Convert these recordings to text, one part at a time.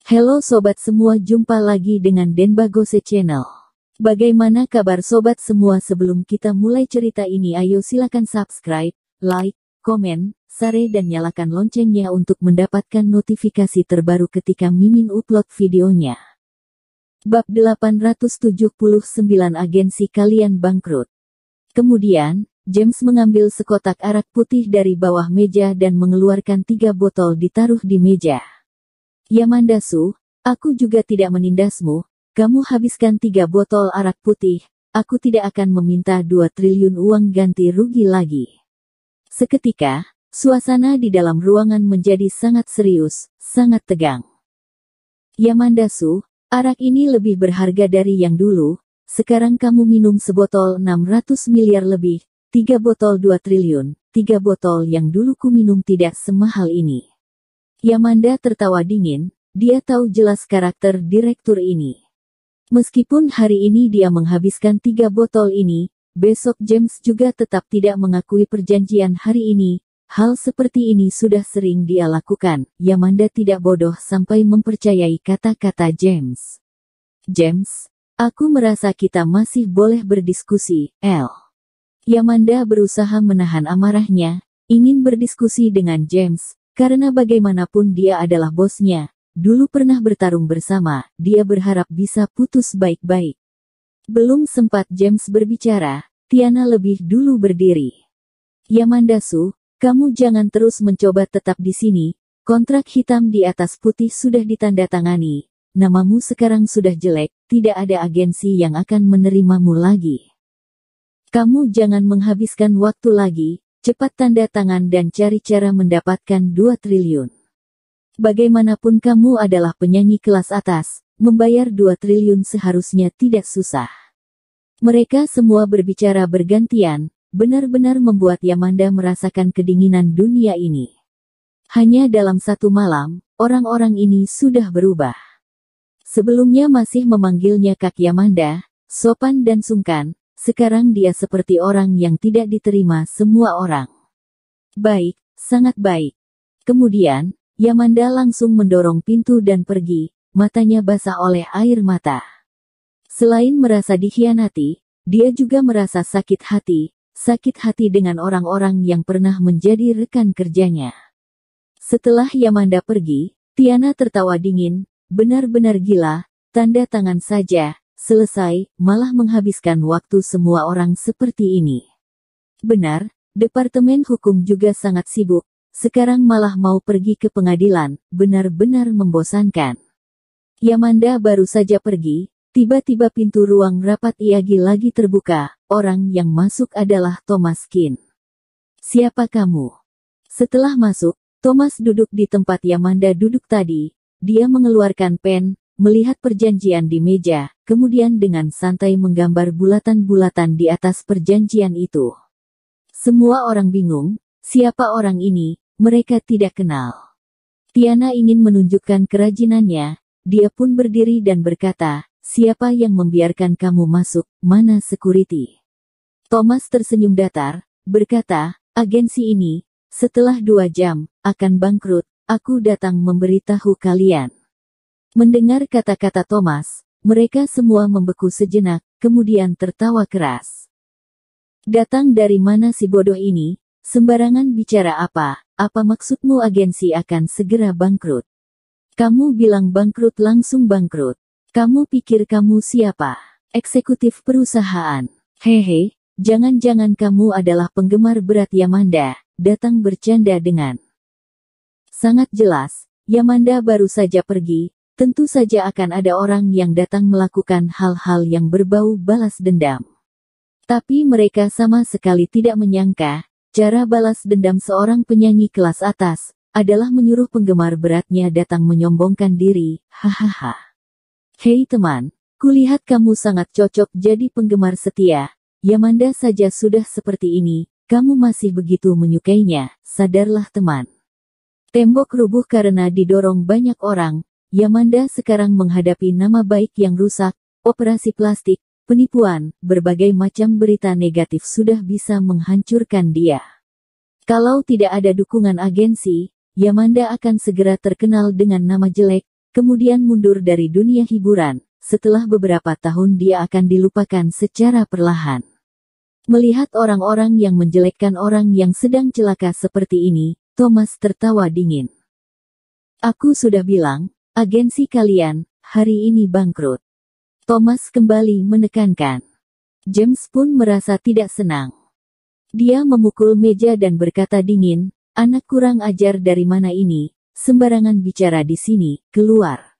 Halo sobat semua, jumpa lagi dengan Denbagose Channel. Bagaimana kabar sobat semua? Sebelum kita mulai cerita ini, ayo silakan subscribe, like, komen, share dan nyalakan loncengnya untuk mendapatkan notifikasi terbaru ketika Mimin upload videonya. Bab 879, agensi kalian bangkrut. Kemudian, James mengambil sekotak arak putih dari bawah meja dan mengeluarkan 3 botol ditaruh di meja. Yamandasu, aku juga tidak menindasmu, kamu habiskan 3 botol arak putih, aku tidak akan meminta 2 triliun uang ganti rugi lagi. Seketika, suasana di dalam ruangan menjadi sangat serius, sangat tegang. Yamandasu, arak ini lebih berharga dari yang dulu, sekarang kamu minum sebotol 600 miliar lebih, 3 botol 2 triliun, 3 botol yang dulu ku minum tidak semahal ini. Yamanda tertawa dingin, dia tahu jelas karakter direktur ini. Meskipun hari ini dia menghabiskan 3 botol ini, besok James juga tetap tidak mengakui perjanjian hari ini. Hal seperti ini sudah sering dia lakukan. Yamanda tidak bodoh sampai mempercayai kata-kata James. James, aku merasa kita masih boleh berdiskusi, El. Yamanda berusaha menahan amarahnya, ingin berdiskusi dengan James. Karena bagaimanapun dia adalah bosnya, dulu pernah bertarung bersama, dia berharap bisa putus baik-baik. Belum sempat James berbicara, Tiana lebih dulu berdiri. Yamandasu, kamu jangan terus mencoba tetap di sini, kontrak hitam di atas putih sudah ditandatangani, namamu sekarang sudah jelek, tidak ada agensi yang akan menerimamu lagi. Kamu jangan menghabiskan waktu lagi, cepat tanda tangan dan cari cara mendapatkan 2 triliun. Bagaimanapun kamu adalah penyanyi kelas atas, membayar 2 triliun seharusnya tidak susah. Mereka semua berbicara bergantian, benar-benar membuat Yamanda merasakan kedinginan dunia ini. Hanya dalam satu malam, orang-orang ini sudah berubah. Sebelumnya masih memanggilnya Kak Yamanda, sopan dan sungkan. Sekarang dia seperti orang yang tidak diterima semua orang. Baik, sangat baik. Kemudian, Yamanda langsung mendorong pintu dan pergi, matanya basah oleh air mata. Selain merasa dikhianati, dia juga merasa sakit hati dengan orang-orang yang pernah menjadi rekan kerjanya. Setelah Yamanda pergi, Tiana tertawa dingin, benar-benar gila, tanda tangan saja. Selesai, malah menghabiskan waktu semua orang seperti ini. Benar, Departemen Hukum juga sangat sibuk, sekarang malah mau pergi ke pengadilan, benar-benar membosankan. Yamanda baru saja pergi, tiba-tiba pintu ruang rapat IAGI lagi terbuka, orang yang masuk adalah Thomas Kin. Siapa kamu? Setelah masuk, Thomas duduk di tempat Yamanda duduk tadi, dia mengeluarkan pen, melihat perjanjian di meja, kemudian dengan santai menggambar bulatan-bulatan di atas perjanjian itu. Semua orang bingung, siapa orang ini, mereka tidak kenal. Tiana ingin menunjukkan kerajinannya, dia pun berdiri dan berkata, siapa yang membiarkan kamu masuk, mana security? Thomas tersenyum datar, berkata, agensi ini, setelah 2 jam, akan bangkrut, aku datang memberitahu kalian. Mendengar kata-kata Thomas, mereka semua membeku sejenak, kemudian tertawa keras. Datang dari mana si bodoh ini? Sembarangan bicara apa maksudmu agensi akan segera bangkrut? Kamu bilang bangkrut langsung bangkrut. Kamu pikir kamu siapa? Eksekutif perusahaan. Hehe, jangan-jangan kamu adalah penggemar berat Yamanda, datang bercanda dengan. Sangat jelas, Yamanda baru saja pergi. Tentu saja akan ada orang yang datang melakukan hal-hal yang berbau balas dendam. Tapi mereka sama sekali tidak menyangka, cara balas dendam seorang penyanyi kelas atas, adalah menyuruh penggemar beratnya datang menyombongkan diri, hahaha. Hei teman, kulihat kamu sangat cocok jadi penggemar setia, Yamanda saja sudah seperti ini, kamu masih begitu menyukainya, sadarlah teman. Tembok rubuh karena didorong banyak orang. Yamanda sekarang menghadapi nama baik yang rusak, operasi plastik, penipuan, berbagai macam berita negatif sudah bisa menghancurkan dia. Kalau tidak ada dukungan agensi, Yamanda akan segera terkenal dengan nama jelek, kemudian mundur dari dunia hiburan. Setelah beberapa tahun dia akan dilupakan secara perlahan. Melihat orang-orang yang menjelekkan orang yang sedang celaka seperti ini, Thomas tertawa dingin. Aku sudah bilang, agensi kalian, hari ini bangkrut. Thomas kembali menekankan. James pun merasa tidak senang. Dia memukul meja dan berkata dingin, anak kurang ajar dari mana ini, sembarangan bicara di sini, keluar.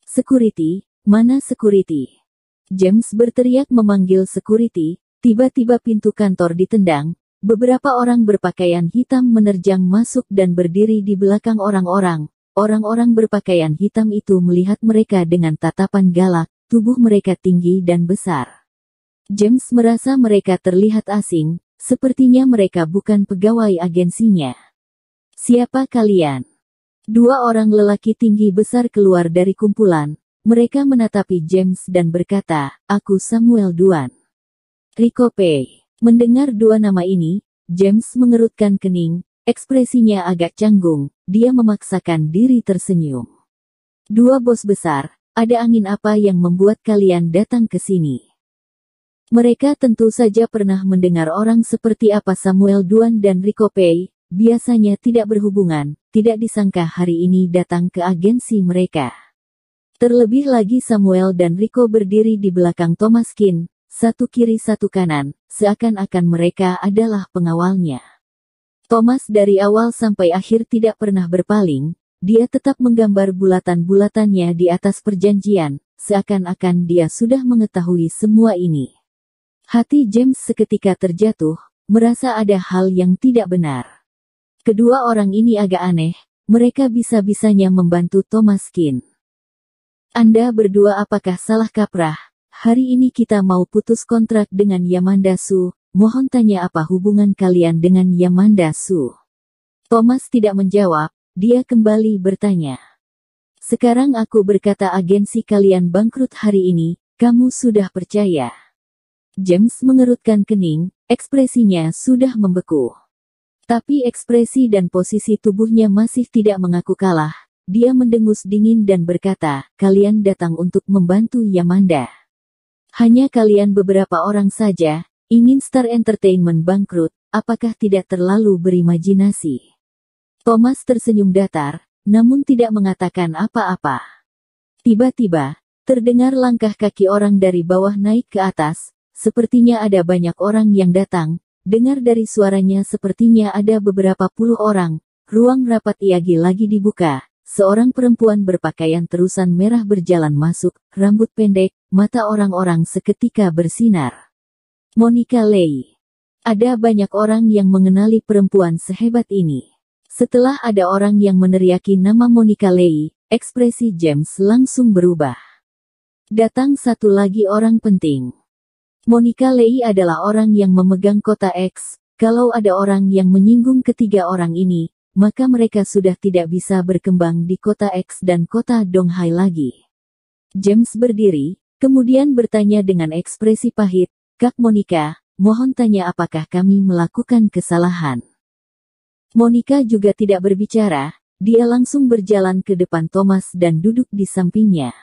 Security, mana security? James berteriak memanggil security, tiba-tiba pintu kantor ditendang, beberapa orang berpakaian hitam menerjang masuk dan berdiri di belakang orang-orang. Orang-orang berpakaian hitam itu melihat mereka dengan tatapan galak, tubuh mereka tinggi dan besar. James merasa mereka terlihat asing, sepertinya mereka bukan pegawai agensinya. Siapa kalian? Dua orang lelaki tinggi besar keluar dari kumpulan. Mereka menatapi James dan berkata, aku Samuel Duan. Rico Pei. Mendengar dua nama ini, James mengerutkan kening, ekspresinya agak canggung, dia memaksakan diri tersenyum. Dua bos besar, ada angin apa yang membuat kalian datang ke sini? Mereka tentu saja pernah mendengar orang seperti apa Samuel Duan dan Rico Pei, biasanya tidak berhubungan, tidak disangka hari ini datang ke agensi mereka. Terlebih lagi Samuel dan Rico berdiri di belakang Thomas Kin, satu kiri satu kanan, seakan-akan mereka adalah pengawalnya. Thomas dari awal sampai akhir tidak pernah berpaling, dia tetap menggambar bulatan-bulatannya di atas perjanjian, seakan-akan dia sudah mengetahui semua ini. Hati James seketika terjatuh, merasa ada hal yang tidak benar. Kedua orang ini agak aneh, mereka bisa-bisanya membantu Thomas Kin. Anda berdua apakah salah kaprah? Hari ini kita mau putus kontrak dengan Yamanda Su, mohon tanya apa hubungan kalian dengan Yamanda Su? Thomas tidak menjawab, dia kembali bertanya. Sekarang aku berkata agensi kalian bangkrut hari ini, kamu sudah percaya? James mengerutkan kening, ekspresinya sudah membeku. Tapi ekspresi dan posisi tubuhnya masih tidak mengaku kalah. Dia mendengus dingin dan berkata, kalian datang untuk membantu Yamanda. Hanya kalian beberapa orang saja, ingin Star Entertainment bangkrut, apakah tidak terlalu berimajinasi? Thomas tersenyum datar, namun tidak mengatakan apa-apa. Tiba-tiba, terdengar langkah kaki orang dari bawah naik ke atas. Sepertinya ada banyak orang yang datang, dengar dari suaranya sepertinya ada beberapa puluh orang. Ruang rapat IAGI lagi dibuka, seorang perempuan berpakaian terusan merah berjalan masuk, rambut pendek, mata orang-orang seketika bersinar. Monica Lei. Ada banyak orang yang mengenali perempuan sehebat ini. Setelah ada orang yang meneriaki nama Monica Lei, ekspresi James langsung berubah. Datang satu lagi orang penting. Monica Lei adalah orang yang memegang kota X. Kalau ada orang yang menyinggung ketiga orang ini, maka mereka sudah tidak bisa berkembang di kota X dan kota Donghai lagi. James berdiri, kemudian bertanya dengan ekspresi pahit, Kak Monica, mohon tanya apakah kami melakukan kesalahan? Monica juga tidak berbicara, dia langsung berjalan ke depan Thomas dan duduk di sampingnya.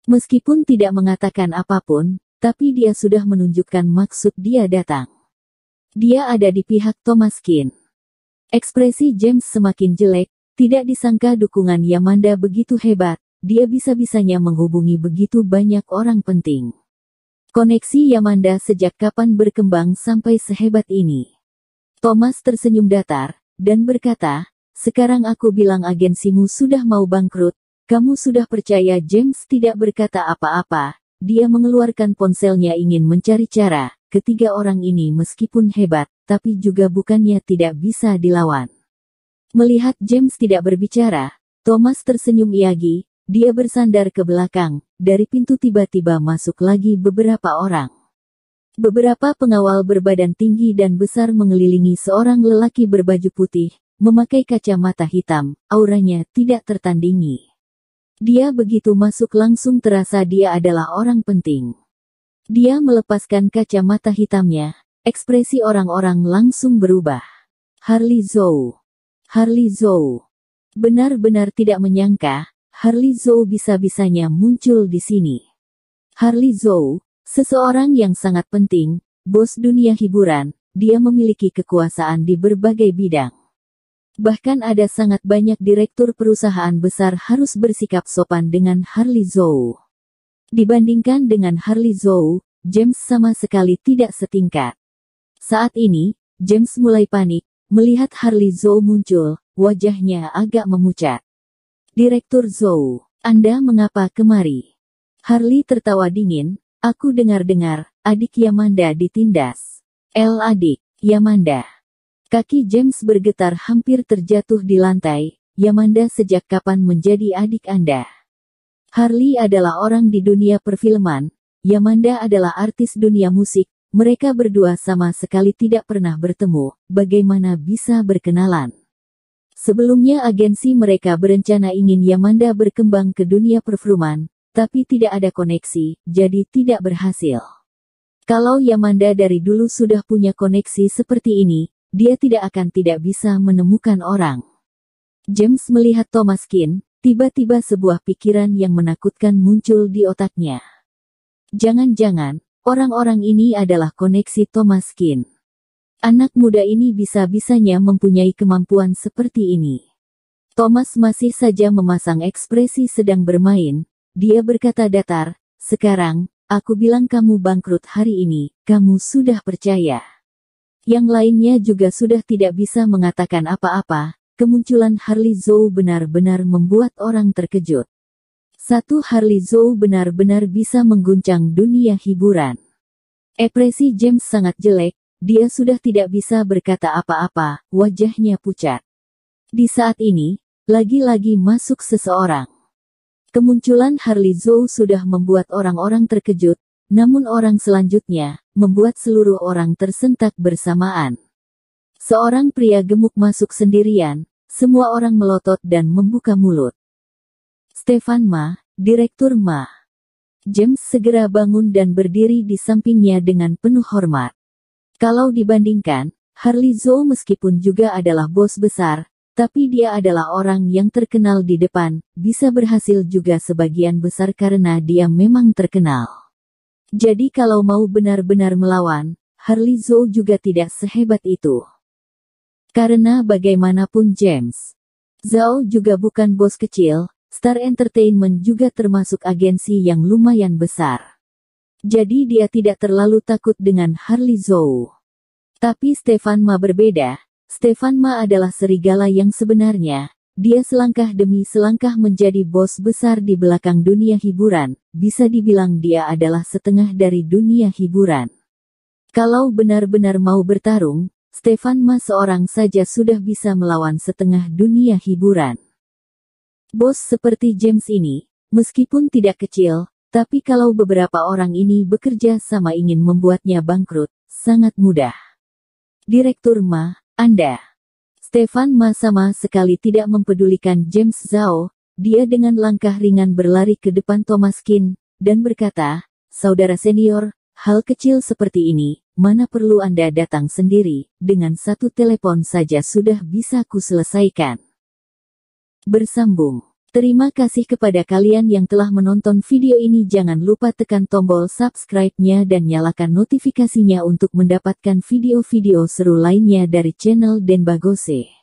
Meskipun tidak mengatakan apapun, tapi dia sudah menunjukkan maksud dia datang. Dia ada di pihak Thomas Kin. Ekspresi James semakin jelek, tidak disangka dukungan Yamanda begitu hebat, dia bisa-bisanya menghubungi begitu banyak orang penting. Koneksi Yamanda sejak kapan berkembang sampai sehebat ini? Thomas tersenyum datar, dan berkata, sekarang aku bilang agensimu sudah mau bangkrut, kamu sudah percaya? James tidak berkata apa-apa. Dia mengeluarkan ponselnya ingin mencari cara, ketiga orang ini meskipun hebat, tapi juga bukannya tidak bisa dilawan. Melihat James tidak berbicara, Thomas tersenyum iagi, dia bersandar ke belakang, dari pintu tiba-tiba masuk lagi beberapa orang. Beberapa pengawal berbadan tinggi dan besar mengelilingi seorang lelaki berbaju putih, memakai kacamata hitam, auranya tidak tertandingi. Dia begitu masuk langsung terasa dia adalah orang penting. Dia melepaskan kacamata hitamnya, ekspresi orang-orang langsung berubah. Harley Zhou. Harley Zhou. Benar-benar tidak menyangka, Harley Zhou bisa-bisanya muncul di sini? Harley Zhou, seseorang yang sangat penting, bos dunia hiburan, dia memiliki kekuasaan di berbagai bidang. Bahkan ada sangat banyak direktur perusahaan besar harus bersikap sopan dengan Harley Zhou. Dibandingkan dengan Harley Zhou, James sama sekali tidak setingkat. Saat ini, James mulai panik, melihat Harley Zhou muncul, wajahnya agak memucat. Direktur Zhou, Anda mengapa kemari? Harley tertawa dingin, aku dengar-dengar, adik Yamanda ditindas. Adik, Yamanda. Kaki James bergetar hampir terjatuh di lantai. Yamanda sejak kapan menjadi adik Anda? Harley adalah orang di dunia perfilman, Yamanda adalah artis dunia musik, mereka berdua sama sekali tidak pernah bertemu, bagaimana bisa berkenalan? Sebelumnya agensi mereka berencana ingin Yamanda berkembang ke dunia perfilman, tapi tidak ada koneksi, jadi tidak berhasil. Kalau Yamanda dari dulu sudah punya koneksi seperti ini, dia tidak akan tidak bisa menemukan orang. James melihat Thomas Keane, tiba-tiba sebuah pikiran yang menakutkan muncul di otaknya. Jangan-jangan, orang-orang ini adalah koneksi Thomas Keane. Anak muda ini bisa-bisanya mempunyai kemampuan seperti ini. Thomas masih saja memasang ekspresi sedang bermain, dia berkata datar, sekarang, aku bilang kamu bangkrut hari ini, kamu sudah percaya. Yang lainnya juga sudah tidak bisa mengatakan apa-apa, kemunculan Harley Zhou benar-benar membuat orang terkejut. Harley Zhou benar-benar bisa mengguncang dunia hiburan. Ekspresi James sangat jelek, dia sudah tidak bisa berkata apa-apa, wajahnya pucat. Di saat ini, lagi-lagi masuk seseorang. Kemunculan Harley Zhou sudah membuat orang-orang terkejut, namun orang selanjutnya, membuat seluruh orang tersentak bersamaan. Seorang pria gemuk masuk sendirian, semua orang melotot dan membuka mulut. Stefan Ma, Direktur Ma. James segera bangun dan berdiri di sampingnya dengan penuh hormat. Kalau dibandingkan, Harley Zhou meskipun juga adalah bos besar, tapi dia adalah orang yang terkenal di depan, bisa berhasil juga sebagian besar karena dia memang terkenal. Jadi kalau mau benar-benar melawan, Harley Zhou juga tidak sehebat itu. Karena bagaimanapun James Zhou juga bukan bos kecil, Star Entertainment juga termasuk agensi yang lumayan besar. Jadi dia tidak terlalu takut dengan Harley Zhou. Tapi Stefan Ma berbeda, Stefan Ma adalah serigala yang sebenarnya. Dia selangkah demi selangkah menjadi bos besar di belakang dunia hiburan, bisa dibilang dia adalah setengah dari dunia hiburan. Kalau benar-benar mau bertarung, Stefan Ma seorang saja sudah bisa melawan setengah dunia hiburan. Bos seperti James ini, meskipun tidak kecil, tapi kalau beberapa orang ini bekerja sama ingin membuatnya bangkrut, sangat mudah. Direktur Ma, Anda. Stefan Ma sama sekali tidak mempedulikan James Zhou, dia dengan langkah ringan berlari ke depan Thomas Keane, dan berkata, saudara senior, hal kecil seperti ini, mana perlu Anda datang sendiri, dengan satu telepon saja sudah bisa kuselesaikan. Bersambung. Terima kasih kepada kalian yang telah menonton video ini, jangan lupa tekan tombol subscribe-nya dan nyalakan notifikasinya untuk mendapatkan video-video seru lainnya dari channel Denbagose.